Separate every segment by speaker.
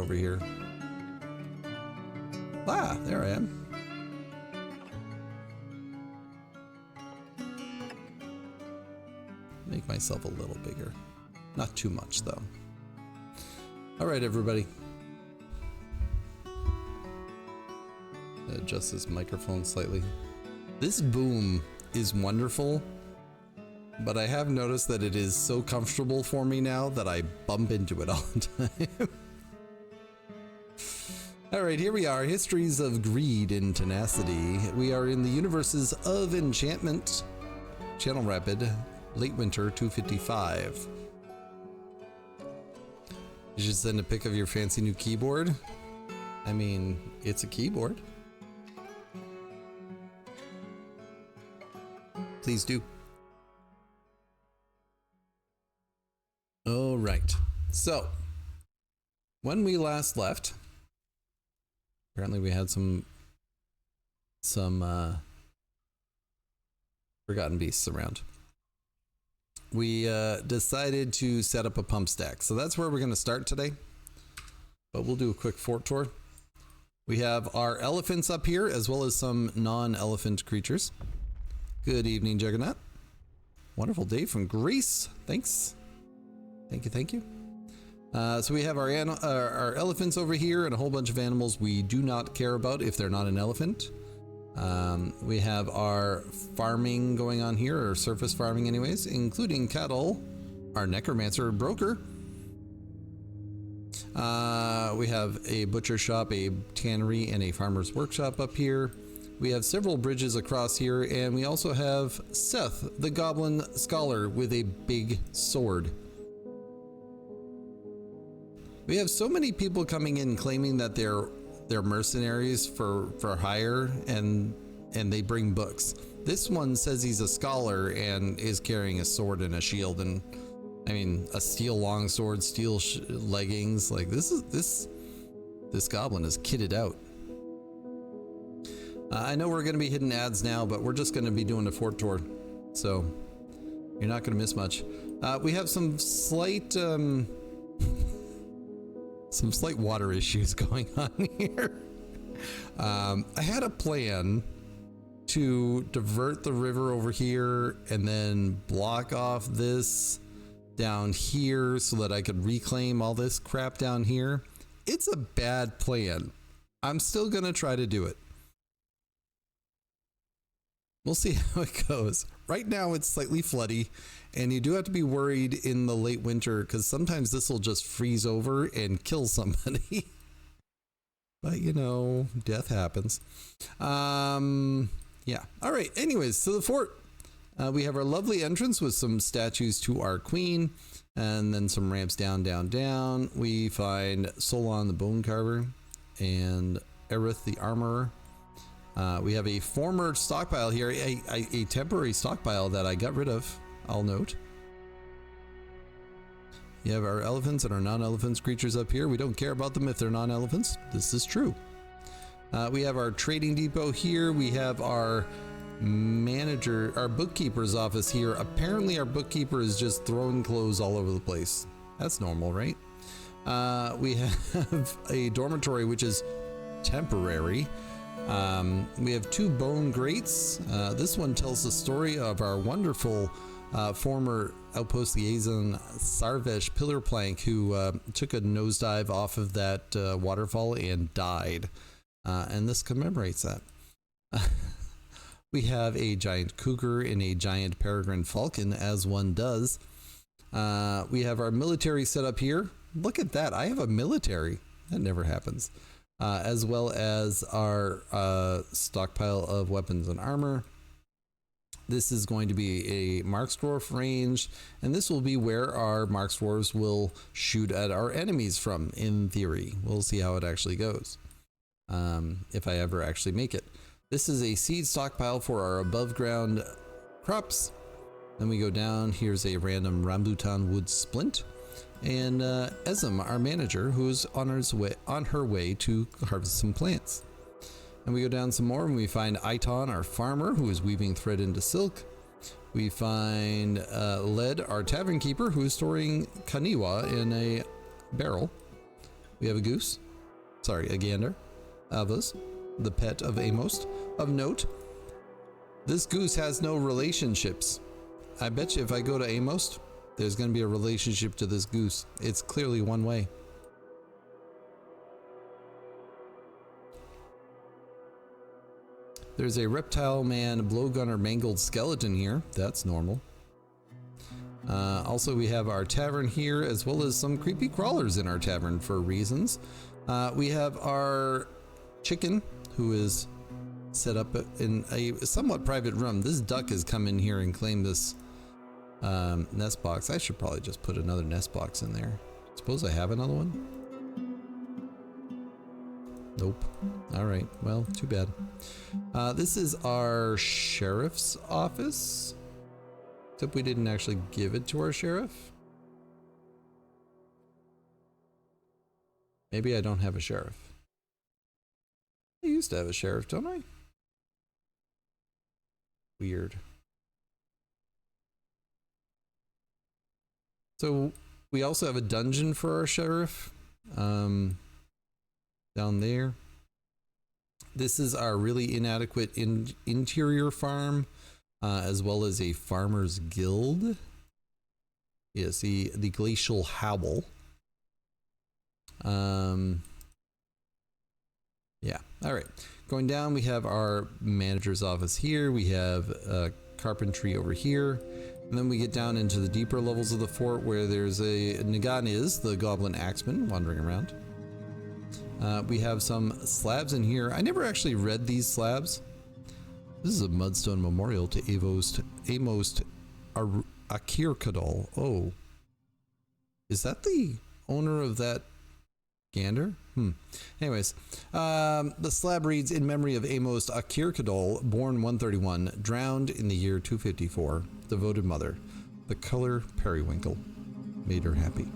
Speaker 1: over here. Ah, there I am. Make myself a little bigger. Not too much, though. All right, everybody. Adjust this microphone slightly. This boom is wonderful, but I have noticed that it is so comfortable for me now that I bump into it all the time. All right, here we are. Histories of greed and tenacity. We are in the universes of enchantment. ChannelRapid, late winter 255. You should send a pic of your fancy new keyboard. I mean, it's a keyboard. Please do. All right. So, when we last left, apparently we had some forgotten beasts around. We decided to set up a pump stack. So that's where we're going to start today. But we'll do a quick fort tour. We have our elephants up here, as well as some non-elephant creatures. Good evening, Juggernaut. Wonderful day from Greece. Thanks. Thank you, thank you. So we have our elephants over here and a whole bunch of animals we do not care about if they're not an elephant. We have our farming going on here, or surface farming anyways, including cattle, our necromancer broker. We have a butcher shop, a tannery, and a farmer's workshop up here. We have several bridges across here, and we also have Seth, the goblin scholar with a big sword. We have so many people coming in claiming that they're mercenaries for hire, and they bring books. This one says he's a scholar and is carrying a sword and a shield, and I mean a steel longsword, steel leggings. Like this goblin is kitted out. I know we're going to be hitting ads now, but we're just going to be doing a fort tour, so you're not going to miss much. We have some slight water issues going on here. I had a plan to divert the river over here and then block off this down here so that I could reclaim all this crap down here. It's a bad plan. I'm still gonna try to do it. We'll see how it goes. Right now it's slightly floody, and you do have to be worried in the late winter because sometimes this will just freeze over and kill somebody. But you know, death happens. Yeah. All right. Anyways, so the fort. We have our lovely entrance with some statues to our queen, and then some ramps down, down, down. We find Solon the bone carver and Aerith the armorer. We have a former stockpile here, a temporary stockpile that I got rid of, I'll note. You have our elephants and our non-elephants creatures up here. We don't care about them if they're non-elephants. This is true. We have our trading depot here. We have our manager, our bookkeeper's office here. Apparently our bookkeeper is just throwing clothes all over the place. That's normal, right? We have a dormitory, which is temporary. We have two bone grates. This one tells the story of our wonderful former outpost liaison Sarvesh Pillarplank, who took a nosedive off of that waterfall and died. And this commemorates that. We have a giant cougar and a giant peregrine falcon, as one does. We have our military set up here. Look at that. I have a military. That never happens. As well as our stockpile of weapons and armor. This is going to be a Marksdwarf range, and this will be where our Marksdwarves will shoot at our enemies from, in theory. We'll see how it actually goes, if I ever actually make it. This is a seed stockpile for our above ground crops. Then we go down, here's a random rambutan wood splint. And Ezem, our manager, who's on her way to harvest some plants. And we go down some more and we find Aiton, our farmer, who is weaving thread into silk. We find Led, our tavern keeper, who is storing kaniwa in a barrel. We have a goose. Sorry, a gander. Avos, the pet of Amos. Of note, this goose has no relationships. I bet you if I go to Amos, there's going to be a relationship to this goose. It's clearly one way. There's a reptile man blowgunner mangled skeleton here. That's normal. Also, we have our tavern here, as well as some creepy crawlers in our tavern for reasons. We have our chicken, who is set up in a somewhat private room. This duck has come in here and claimed this nest box. I should probably just put another nest box in there. Suppose I have another one? Nope. All right. Well, too bad. This is our sheriff's office. Except we didn't actually give it to our sheriff. Maybe I don't have a sheriff. I used to have a sheriff, don't I? Weird. So we also have a dungeon for our sheriff. Down there. This is our really inadequate interior farm, as well as a farmer's guild. Yes, the glacial howl. Yeah, all right. Going down, we have our manager's office here. We have carpentry over here. And then we get down into the deeper levels of the fort where there's a Naganiz, the goblin axeman, wandering around. We have some slabs in here. I never actually read these slabs. This is a mudstone memorial to Amos Akirkadal. Oh. Is that the owner of that gander? Anyways, the slab reads, in memory of Amos Akirkadal, born 131, drowned in the year 254, devoted mother. The color periwinkle made her happy.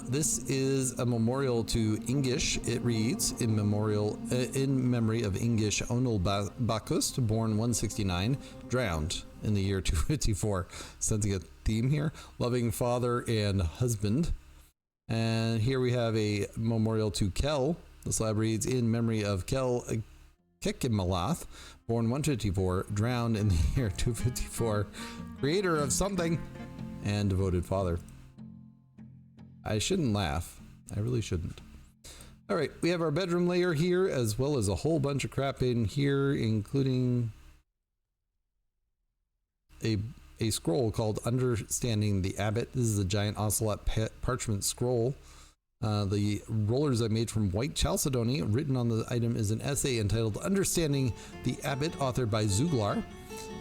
Speaker 1: This is a memorial to Ingish. It reads, in memory of Ingish Onul Bakust, born 169, drowned in the year 254. Sensing a theme here. Loving father and husband. And here we have a memorial to Kel. The slab reads, in memory of Kel Kekimalath, born 154, drowned in the year 254. Creator of something and devoted father. I shouldn't laugh. I really shouldn't. All right, we have our bedroom layer here, as well as a whole bunch of crap in here, including a scroll called Understanding the Abbot. This is a giant ocelot parchment scroll. The rollers I made from white chalcedony. Written on the item is an essay entitled Understanding the Abbot, authored by Zuglar.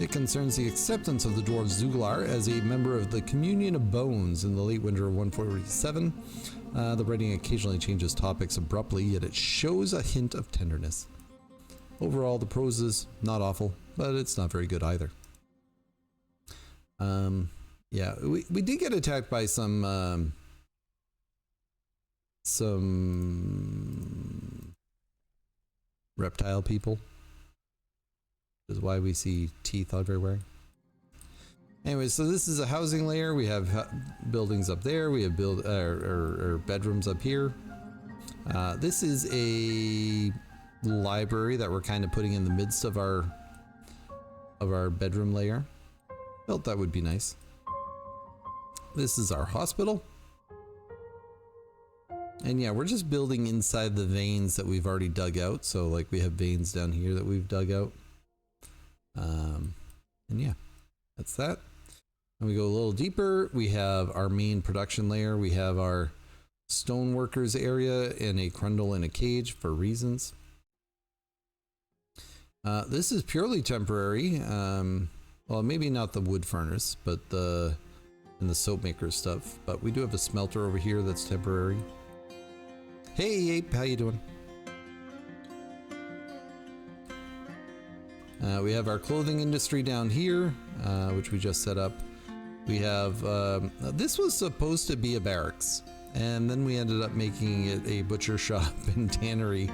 Speaker 1: It concerns the acceptance of the dwarves Zuglar as a member of the Communion of Bones in the late winter of 147. The writing occasionally changes topics abruptly, yet it shows a hint of tenderness. Overall, the prose is not awful, but it's not very good either. Yeah, we did get attacked by some reptile people. Is why we see teeth everywhere. Anyway, so this is a housing layer. We have buildings up there. We have bedrooms up here. This is a library that we're kind of putting in the midst of our bedroom layer. Felt that would be nice. This is our hospital. And yeah, we're just building inside the veins that we've already dug out. So like we have veins down here that we've dug out. And yeah, that's that. And we go a little deeper. We have our main production layer. We have our stoneworkers area and a crundle in a cage for reasons. This is purely temporary. Well, maybe not the wood furnace, but and the soap maker stuff. But we do have a smelter over here that's temporary. Hey, Ape, how you doing? We have our clothing industry down here, which we just set up. We have, this was supposed to be a barracks, and then we ended up making it a butcher shop and tannery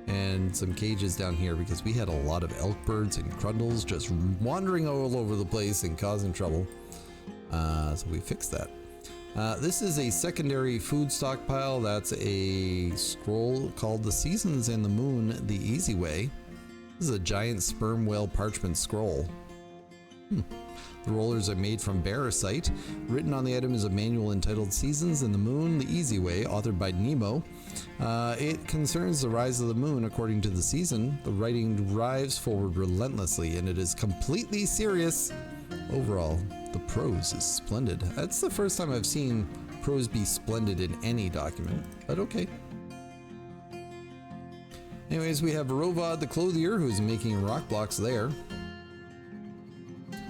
Speaker 1: and some cages down here because we had a lot of elk birds and crundles just wandering all over the place and causing trouble. So we fixed that. This is a secondary food stockpile. That's a scroll called The Seasons and the Moon the Easy Way. This is a giant sperm whale parchment scroll. The rollers are made from barasite. Written on the item is a manual entitled Seasons and the Moon the Easy Way, authored by Nemo. It concerns the rise of the moon according to the season. The writing drives forward relentlessly, and it is completely serious. Overall, the prose is splendid. That's the first time I've seen prose be splendid in any document, but okay. Anyways, we have Rovad the Clothier, who's making rock blocks there.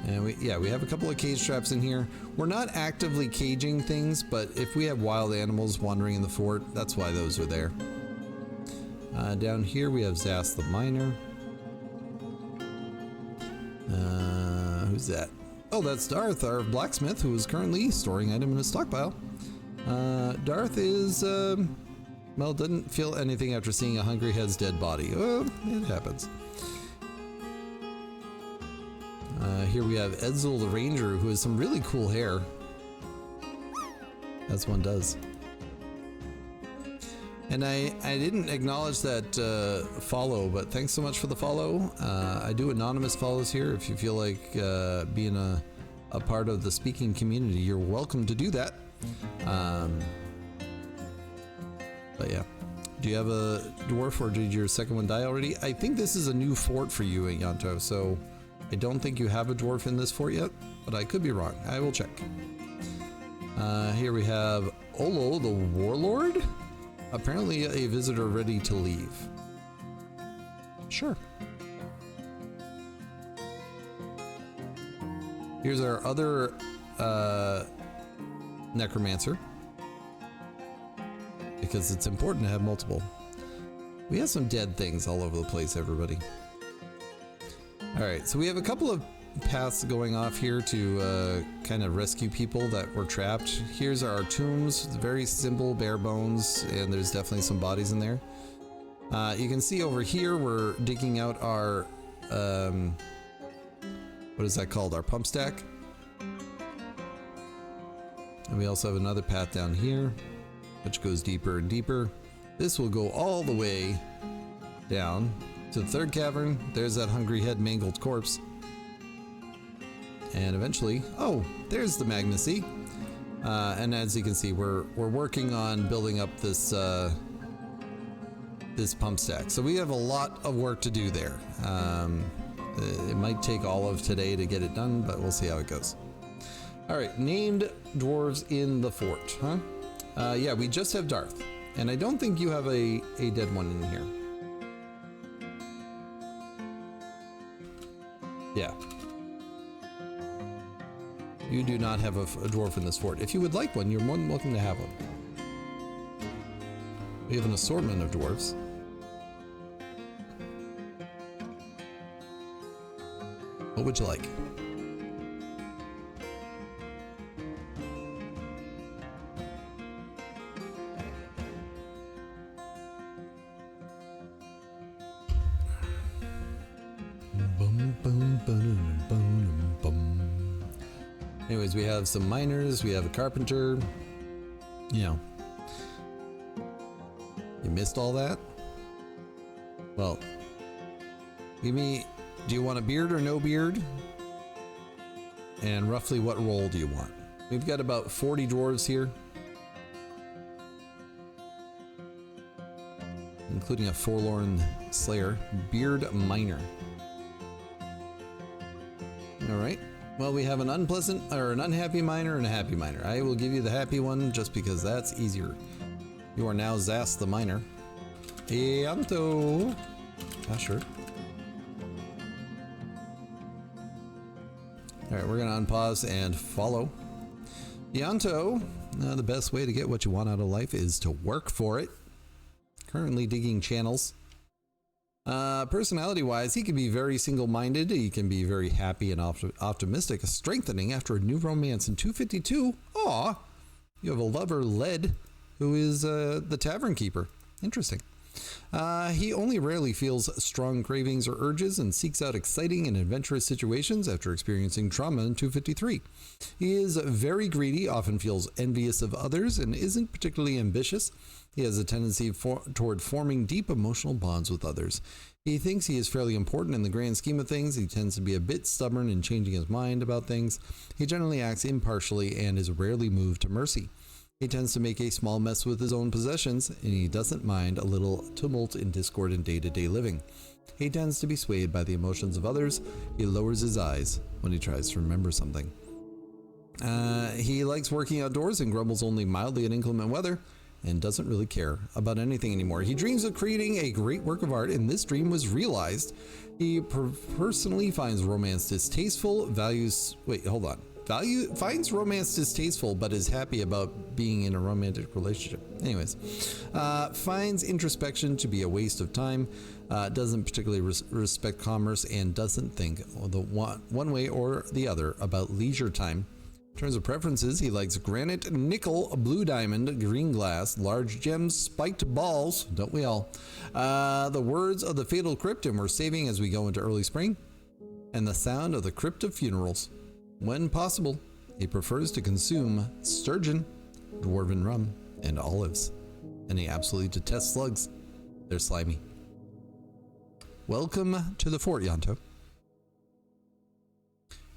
Speaker 1: And we have a couple of cage traps in here. We're not actively caging things, but if we have wild animals wandering in the fort, that's why those are there. Down here we have Zas the Miner. Who's that? Oh, that's Darth, our blacksmith, who is currently storing item in his stockpile. Darth is, well, didn't feel anything after seeing a hungry head's dead body. Oh, it happens. Here we have Edsel the Ranger, who has some really cool hair. As one does. And I didn't acknowledge that follow, but thanks so much for the follow. I do anonymous follows here. If you feel like being a part of the speaking community, you're welcome to do that. But yeah. Do you have a dwarf, or did your second one die already? I think this is a new fort for you, Yanto, so I don't think you have a dwarf in this fort yet, but I could be wrong. I will check. Here we have Olo the Warlord. Apparently a visitor ready to leave. Sure. Here's our other necromancer, because it's important to have multiple. We have some dead things all over the place, everybody. Alright, so we have a couple of paths going off here to kind of rescue people that were trapped. Here's our tombs, very simple, bare bones, and there's definitely some bodies in there. You can see over here we're digging out our, what is that called? Our pump stack. And we also have another path down here, which goes deeper and deeper. This will go all the way down to the third cavern. There's that hungry head mangled corpse. And eventually, oh, there's the Magma Sea. And as you can see, we're working on building up this this pump stack. So we have a lot of work to do there. It might take all of today to get it done, but we'll see how it goes. All right, named dwarves in the fort, huh? Yeah, we just have Darth, and I don't think you have a dead one in here. Yeah. You do not have a dwarf in this fort. If you would like one, you're more than welcome to have one. We have an assortment of dwarves. What would you like? Anyways, we have some miners, we have a carpenter. You know, you missed all that? Well, give me, do you want a beard or no beard? And roughly what role do you want? We've got about 40 dwarves here, including a forlorn slayer, beard miner. All right. Well, we have an unpleasant or an unhappy miner and a happy miner. I will give you the happy one just because that's easier. You are now Zas the miner. Yanto. Ah, sure. All right, we're gonna unpause and follow. Yanto, the best way to get what you want out of life is to work for it. Currently digging channels. Personality-wise, he can be very single-minded. He can be very happy and optimistic. Strengthening after a new romance in 252. Aw, you have a lover, Led, who is the tavern keeper. Interesting. He only rarely feels strong cravings or urges and seeks out exciting and adventurous situations after experiencing trauma in 253. He is very greedy, often feels envious of others, and isn't particularly ambitious. He has a tendency toward forming deep emotional bonds with others. He thinks he is fairly important in the grand scheme of things. He tends to be a bit stubborn in changing his mind about things. He generally acts impartially and is rarely moved to mercy. He tends to make a small mess with his own possessions, and he doesn't mind a little tumult and discord in day-to-day living. He tends to be swayed by the emotions of others. He lowers his eyes when he tries to remember something. He likes working outdoors and grumbles only mildly at inclement weather, and doesn't really care about anything anymore. He dreams of creating a great work of art, and this dream was realized. He personally finds romance distasteful, finds romance distasteful, but is happy about being in a romantic relationship. Anyways, finds introspection to be a waste of time, doesn't particularly respect commerce, and doesn't think the one way or the other about leisure time. In terms of preferences, he likes granite, nickel, blue diamond, green glass, large gems, spiked balls, don't we all? The words of the fatal crypt, and we're saving as we go into early spring, and the sound of the crypt of funerals. When possible, he prefers to consume sturgeon, dwarven rum, and olives. And he absolutely detests slugs. They're slimy. Welcome to the fort, Yanto.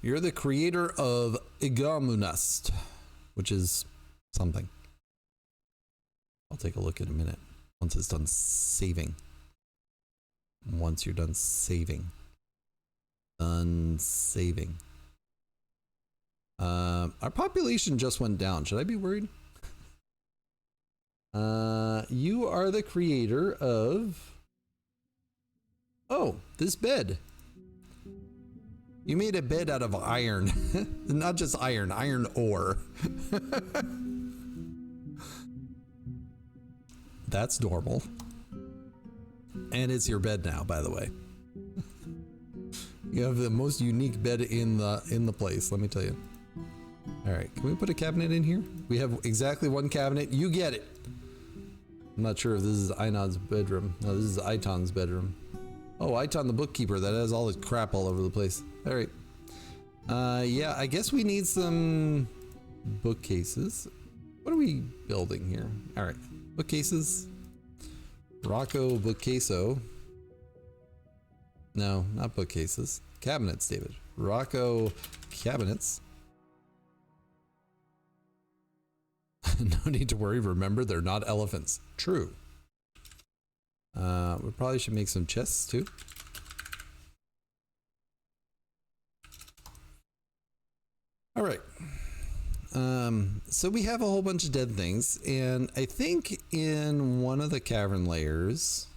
Speaker 1: You're the creator of Igamunast, which is something. I'll take a look in a minute once it's done saving. Once you're done saving. Done saving. Our population just went down. Should I be worried? You are the creator of... Oh, this bed. You made a bed out of iron. Not just iron, iron ore. That's normal. And it's your bed now, by the way. You have the most unique bed in the place, let me tell you. All right, can we put a cabinet in here? We have exactly one cabinet. You get it. I'm not sure if this is Einod's bedroom. No, this is Iton's bedroom. Oh, Iton the bookkeeper that has all this crap all over the place. All right. Yeah, I guess we need some bookcases. What are we building here? All right, bookcases. Rocco bookcaso. No, not bookcases. Cabinets, David. Rocco cabinets. No need to worry. Remember, they're not elephants. True. We probably should make some chests too. All right. So we have a whole bunch of dead things, and I think in one of the cavern layers,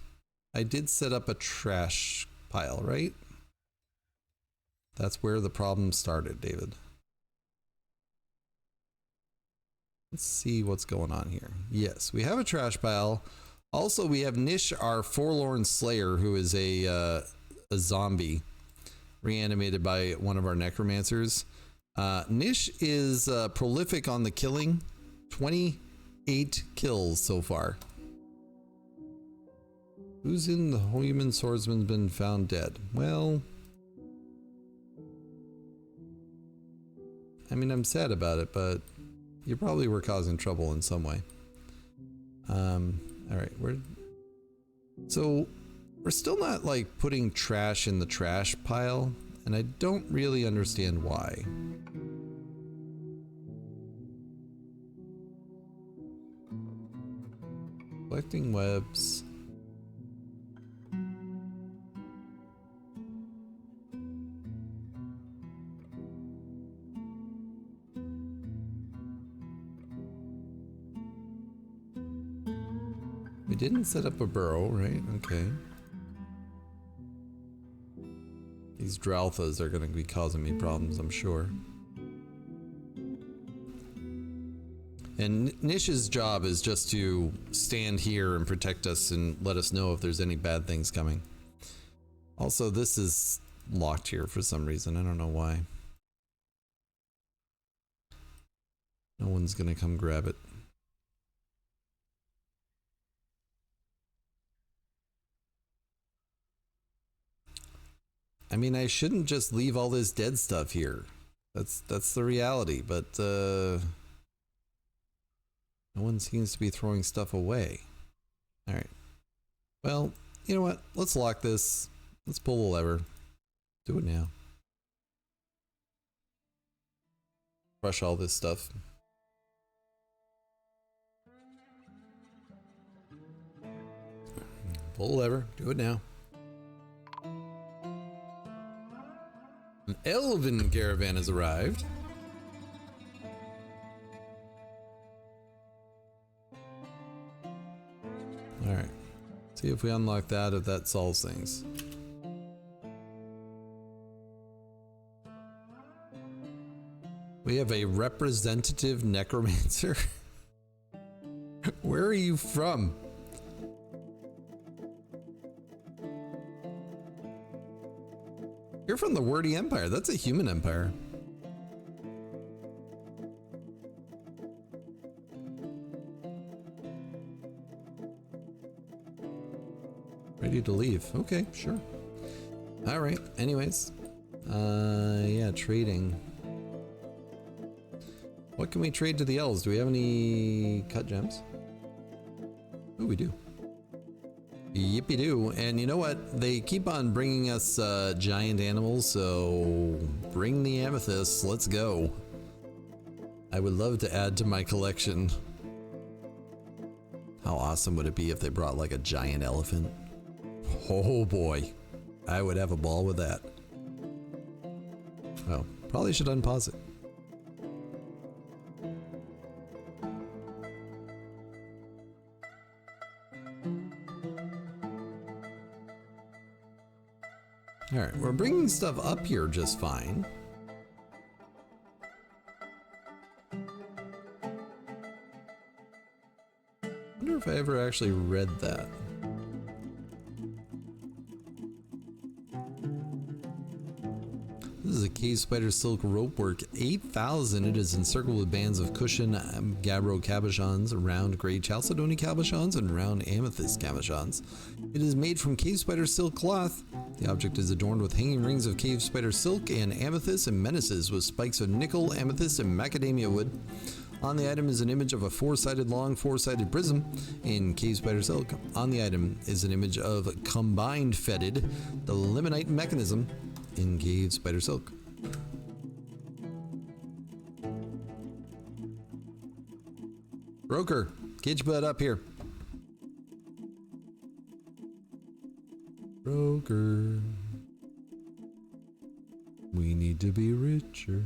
Speaker 1: I did set up a trash pile, right? That's where the problem started, David. Let's see what's going on here. Yes, we have a trash pile. Also, we have Nish, our forlorn slayer, who is a zombie reanimated by one of our necromancers. Nish is prolific on the killing. 28 kills so far. Who's in the human swordsman been found dead? Well, I mean, I'm sad about it, but you probably were causing trouble in some way. All right, so we're still not like putting trash in the trash pile, and I don't really understand why. Collecting webs. We didn't set up a burrow, right? Okay. These Dralthas are going to be causing me problems, I'm sure. And Nish's job is just to stand here and protect us and let us know if there's any bad things coming. Also, this is locked here for some reason. I don't know why. No one's going to come grab it. I mean, I shouldn't just leave all this dead stuff here. That's the reality, but no one seems to be throwing stuff away. All right. Well, you know what? Let's lock this. Let's pull the lever. Do it now. Crush all this stuff. Pull the lever. Do it now. An elven caravan has arrived. Alright. See if we unlock that, if that solves things. We have a representative necromancer. Where are you from? You're from the Wordy Empire. That's a human empire. Ready to leave. Okay, sure. All right. Anyways. Yeah, trading. What can we trade to the elves? Do we have any cut gems? Oh, we do. Yippee do. And you know what? They keep on bringing us giant animals, so bring the amethyst. Let's go. I would love to add to my collection. How awesome would it be if they brought like a giant elephant? Oh boy. I would have a ball with that. Oh, probably should unpause it. Alright, we're bringing stuff up here just fine. I wonder if I ever actually read that. This is a cave spider silk rope work. 8,000. It is encircled with bands of cushion gabbro cabochons, round gray chalcedony cabochons, and round amethyst cabochons. It is made from cave spider silk cloth. The object is adorned with hanging rings of cave spider silk and amethyst and menaces with spikes of nickel, amethyst, and macadamia wood. On the item is an image of a four-sided long four-sided prism in cave spider silk. On the item is an image of combined fetid, the limonite mechanism in cave spider silk. Broker, get your butt up here. Broker, we need to be richer.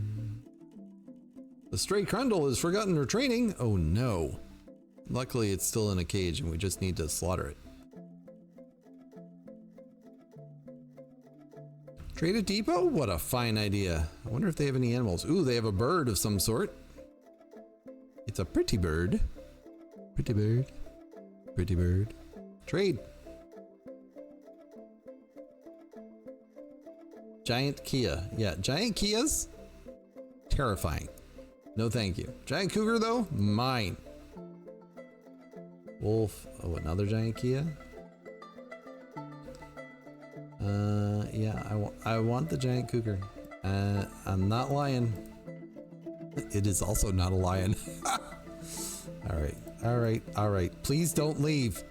Speaker 1: The stray crundle has forgotten her training. Oh no. Luckily it's still in a cage and we just need to slaughter it. Trade a depot? What a fine idea. I wonder if they have any animals. Ooh, they have a bird of some sort. It's a pretty bird. Pretty bird. Pretty bird. Trade. Giant Kia. Yeah, giant Kias? Terrifying. No thank you. Giant cougar though? Mine. Wolf. Oh, another giant Kia? Yeah, I want the giant cougar. I'm not lying. It is also not a lion. All right. Please don't leave.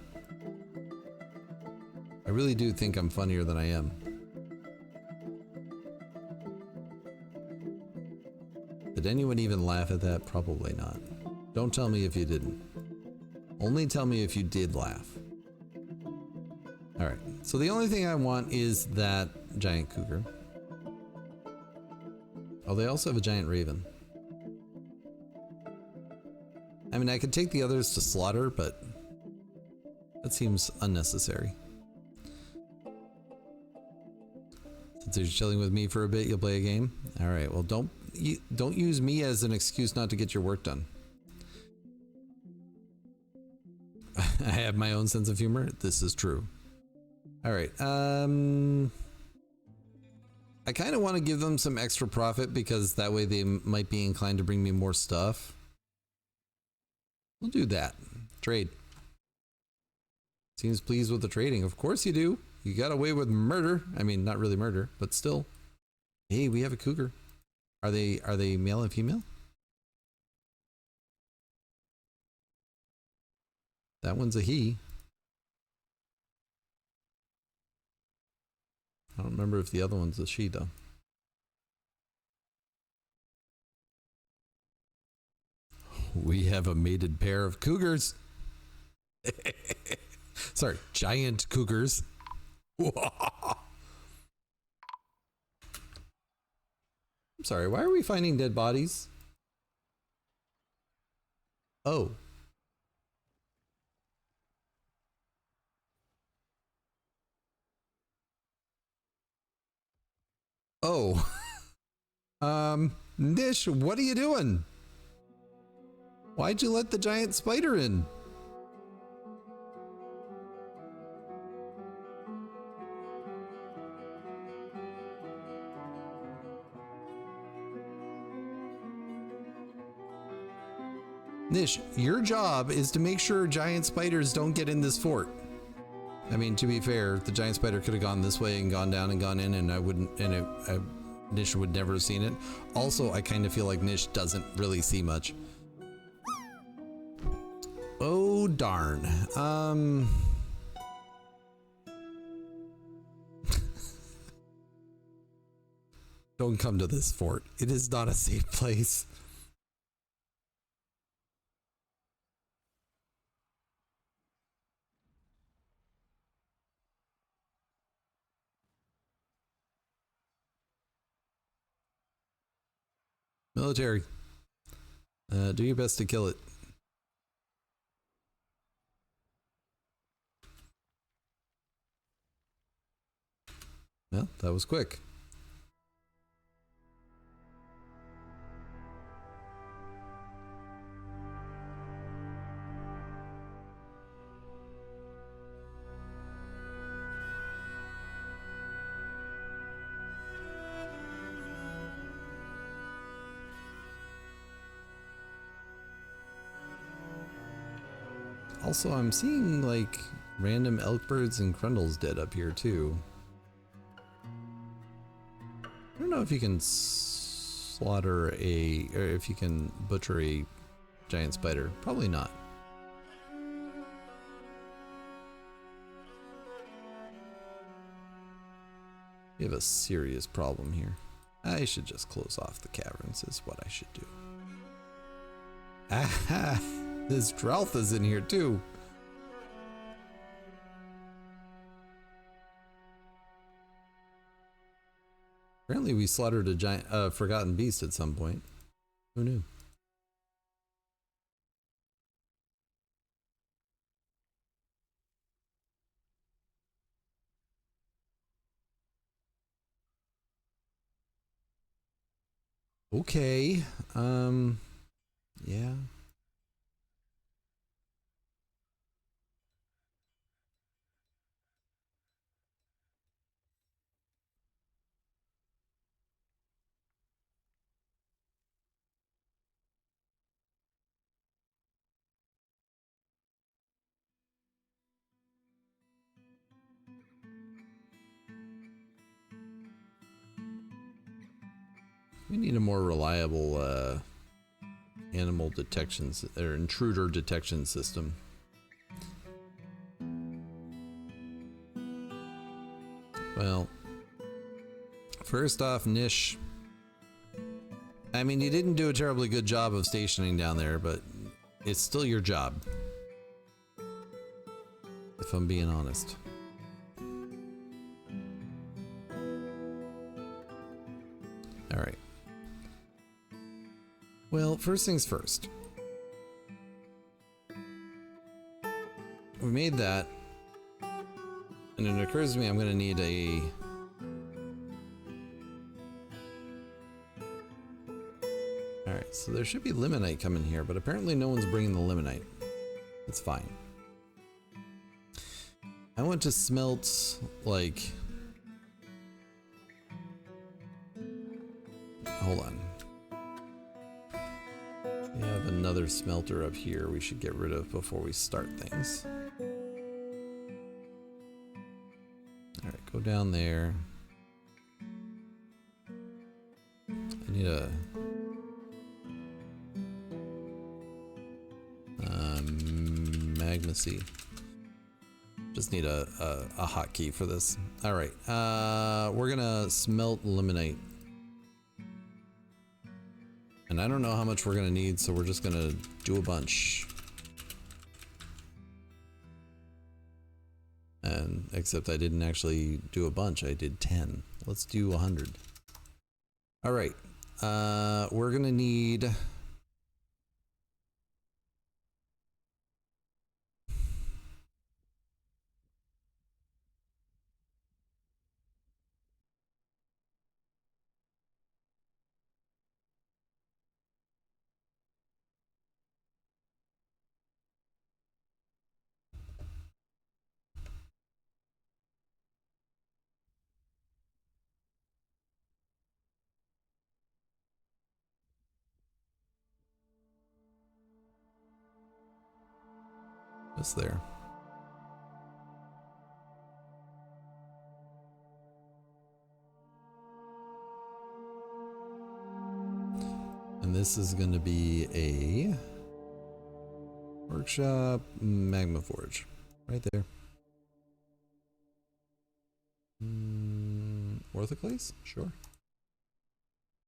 Speaker 1: I really do think I'm funnier than I am. Did anyone even laugh at that? Probably not. Don't tell me if you didn't. Only tell me if you did laugh. Alright, so the only thing I want is that giant cougar. Oh, they also have a giant raven. I mean, I could take the others to slaughter, but that seems unnecessary. Since you're chilling with me for a bit, you'll play a game? Alright, well don't use me as an excuse not to get your work done. I have my own sense of humor. This is true. All right. I kind of want to give them some extra profit because that way they might be inclined to bring me more stuff. We'll do that. Trade. Seems pleased with the trading. Of course you do. You got away with murder. I mean, not really murder, but still. Hey, we have a cougar. Are they male and female? That one's a he. I don't remember if the other one's a she though. We have a mated pair of cougars. Sorry, giant cougars. I'm sorry, why are we finding dead bodies? Oh. Oh. Nish, what are you doing? Why'd you let the giant spider in? Nish, your job is to make sure giant spiders don't get in this fort. I mean, to be fair, the giant spider could have gone this way and gone down and gone in, and I wouldn't, and Nish would never have seen it. Also, I kind of feel like Nish doesn't really see much. Oh, darn. Don't come to this fort. It is not a safe place. Military. Do your best to kill it. Well, that was quick. Also, I'm seeing like random elkbirds and crundles dead up here too. I don't know if you can slaughter or if you can butcher a giant spider. Probably not. We have a serious problem here. I should just close off the caverns is what I should do. Aha! This Drelth is in here too. Apparently we slaughtered a giant, forgotten beast at some point. Who knew? Okay. Yeah. We need a more reliable animal detection or intruder detection system. Well, first off, Nish, I mean, you didn't do a terribly good job of stationing down there, but it's still your job, if I'm being honest. All right. Well, first things first. We made that, and it occurs to me I'm going to need a... Alright, so there should be limonite coming here, but apparently no one's bringing the limonite. It's fine. I want to smelt, like... Hold on. We have another smelter up here we should get rid of before we start things. Go down there. I need a magma seed. Just need a hotkey for this. All right, we're gonna smelt limonite, and I don't know how much we're gonna need, so we're just gonna do a bunch. And except I didn't actually do a bunch. I did 10. Let's do 100. All right, we're gonna need. What's there? And this is going to be a workshop magma forge right there. Orthoclase? Sure.